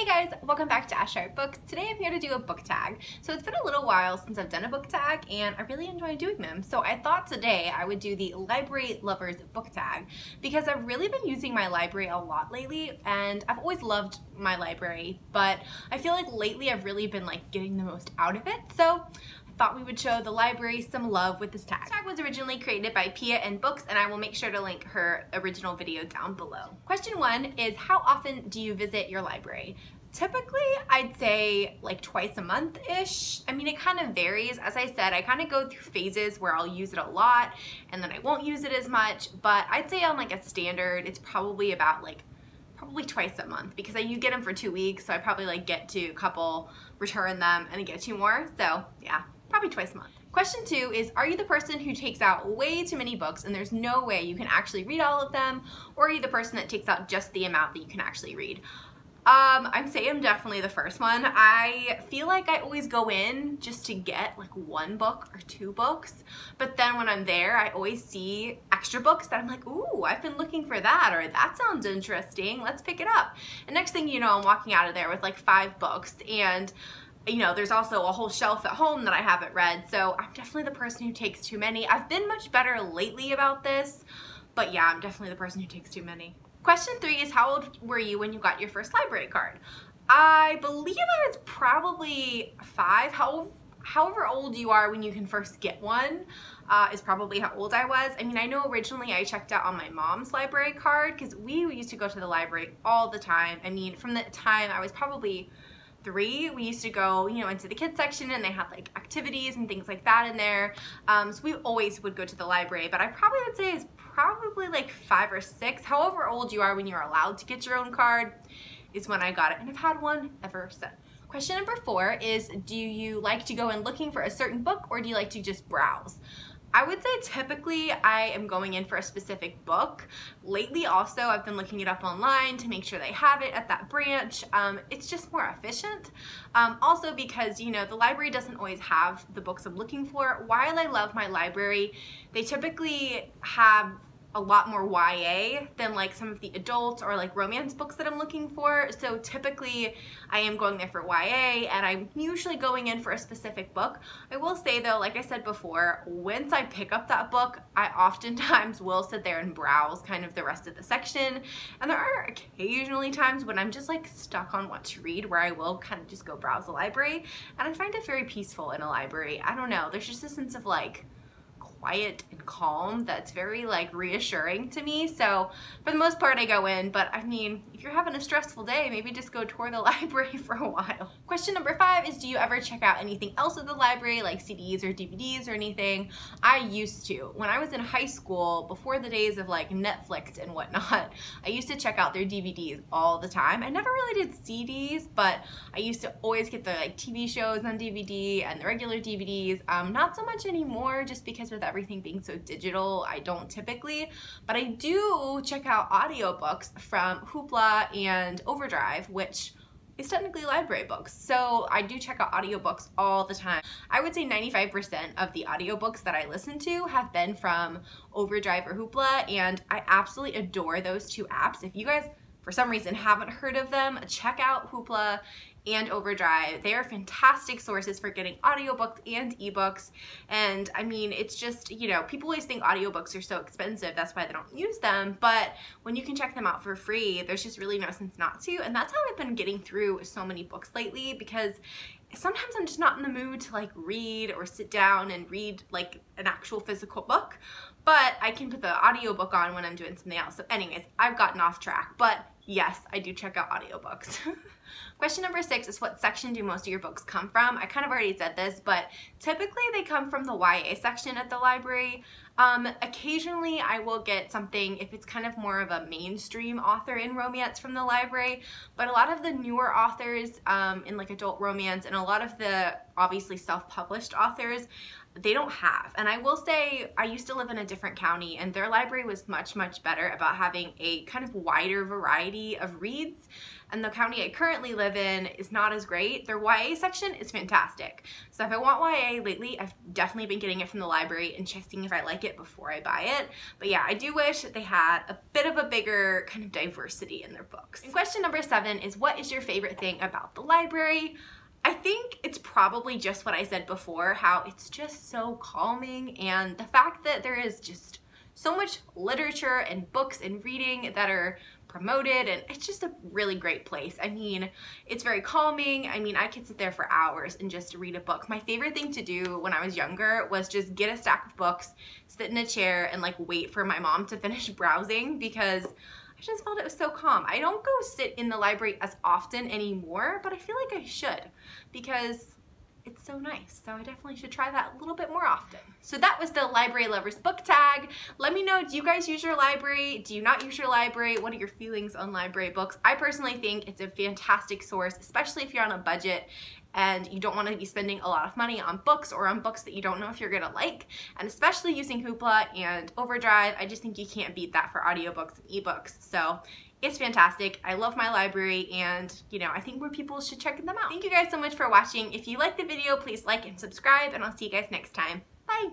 Hey guys, welcome back to Pia and Books. Today I'm here to do a book tag. So it's been a little while since I've done a book tag and I really enjoy doing them. So I thought today I would do the Library Lovers book tag because I've really been using my library a lot lately and I've always loved my library, but I feel like lately I've really been getting the most out of it. So I thought we would show the library some love with this tag. This tag was originally created by Pia and Books and I will make sure to link her original video down below. Question 1 is, how often do you visit your library? Typically, I'd say twice a month-ish. I mean, it kind of varies. As I said, I kind of go through phases where I'll use it a lot and then I won't use it as much, but I'd say on a standard, it's probably about probably twice a month because you get them for 2 weeks, so I probably get to a couple, return them, and get 2 more. So yeah, probably twice a month. Question 2 is, are you the person who takes out way too many books and there's no way you can actually read all of them, or are you the person that takes out just the amount that you can actually read? I'd say I'm definitely the first one. I feel like I always go in just to get 1 book or 2 books, but then when I'm there, I always see extra books that I'm like, ooh, I've been looking for that, or that sounds interesting, let's pick it up. And next thing you know, I'm walking out of there with 5 books, and there's also a whole shelf at home that I haven't read, so I'm definitely the person who takes too many. I've been much better lately about this, but yeah, I'm definitely the person who takes too many. Question 3 is, how old were you when you got your first library card? I believe I was probably 5. However old you are when you can first get one is probably how old I was. I mean, I know originally I checked out on my mom's library card because we used to go to the library all the time. I mean, from the time I was probably 3, we used to go, into the kids section, and they had activities and things like that in there. So we always would go to the library, but I probably would say it's probably 5 or 6. However old you are when you're allowed to get your own card is when I got it, and I've had one ever since. Question number 4 is, do you like to go in looking for a certain book, or do you like to just browse? I would say typically I am going in for a specific book. Lately also I've been looking it up online to make sure they have it at that branch. It's just more efficient. Also because, the library doesn't always have the books I'm looking for. While I love my library, they typically have a lot more YA than some of the adult or romance books that I'm looking for. So typically I am going there for YA, and I'm usually going in for a specific book. I will say though, like I said before, once I pick up that book, I oftentimes will sit there and browse kind of the rest of the section. And there are occasionally times when I'm just stuck on what to read where I will kind of just go browse the library. And I find it very peaceful in a library. I don't know, there's just a sense of quiet and calm that's very reassuring to me. So for the most part I go in, but I mean, if you're having a stressful day, maybe just go tour the library for a while. Question number 5 is, do you ever check out anything else at the library, like CDs or DVDs or anything? I used to. When I was in high school, before the days of Netflix and whatnot, I used to check out their DVDs all the time. I never really did CDs, but I used to always get the TV shows on DVD and the regular DVDs. Not so much anymore, just because with everything being so digital, I don't typically, but I do check out audiobooks from Hoopla and Overdrive, which is technically library books. So I do check out audiobooks all the time. I would say 95% of the audiobooks that I listen to have been from Overdrive or Hoopla, and I absolutely adore those 2 apps. If you guys for some reason haven't heard of them, check out Hoopla and Overdrive. They are fantastic sources for getting audiobooks and ebooks. And I mean, it's just, people always think audiobooks are so expensive, that's why they don't use them, but when you can check them out for free, there's just really no sense not to. And that's how I've been getting through so many books lately, because sometimes I'm just not in the mood to read or sit down and read an actual physical book, but I can put the audiobook on when I'm doing something else. So anyways, I've gotten off track, but yes, I do check out audiobooks. Question number 6 is, what section do most of your books come from? I kind of already said this, but typically they come from the YA section at the library. Occasionally I will get something if it's kind of more of a mainstream author in romance from the library, but a lot of the newer authors in adult romance and a lot of the obviously self-published authors, they don't have. And I will say, I used to live in a different county and their library was much, much better about having a kind of wider variety of reads. And the county I currently live in is not as great. Their YA section is fantastic. So if I want YA lately, I've definitely been getting it from the library and checking if I like it before I buy it. But yeah, I do wish that they had a bit of a bigger kind of diversity in their books. And question number 7 is, what is your favorite thing about the library? I think it's probably just what I said before, how it's just so calming, and the fact that there is just so much literature and books and reading that are promoted, and it's just a really great place. I mean, it's very calming. I mean, I could sit there for hours and just read a book. My favorite thing to do when I was younger was just get a stack of books, sit in a chair, and like wait for my mom to finish browsing, because I just felt it was so calm. I don't go sit in the library as often anymore, but I feel like I should, because it's so nice. So I definitely should try that a little bit more often. So that was the Library Lovers book tag. Let me know, do you guys use your library? Do you not use your library? What are your feelings on library books? I personally think it's a fantastic source, especially if you're on a budget and you don't want to be spending a lot of money on books, or on books that you don't know if you're gonna like. And especially using Hoopla and Overdrive, I just think you can't beat that for audiobooks and ebooks. So it's fantastic. I love my library, and you know, I think more people should check them out. Thank you guys so much for watching. If you liked the video, please like and subscribe, and I'll see you guys next time. Bye!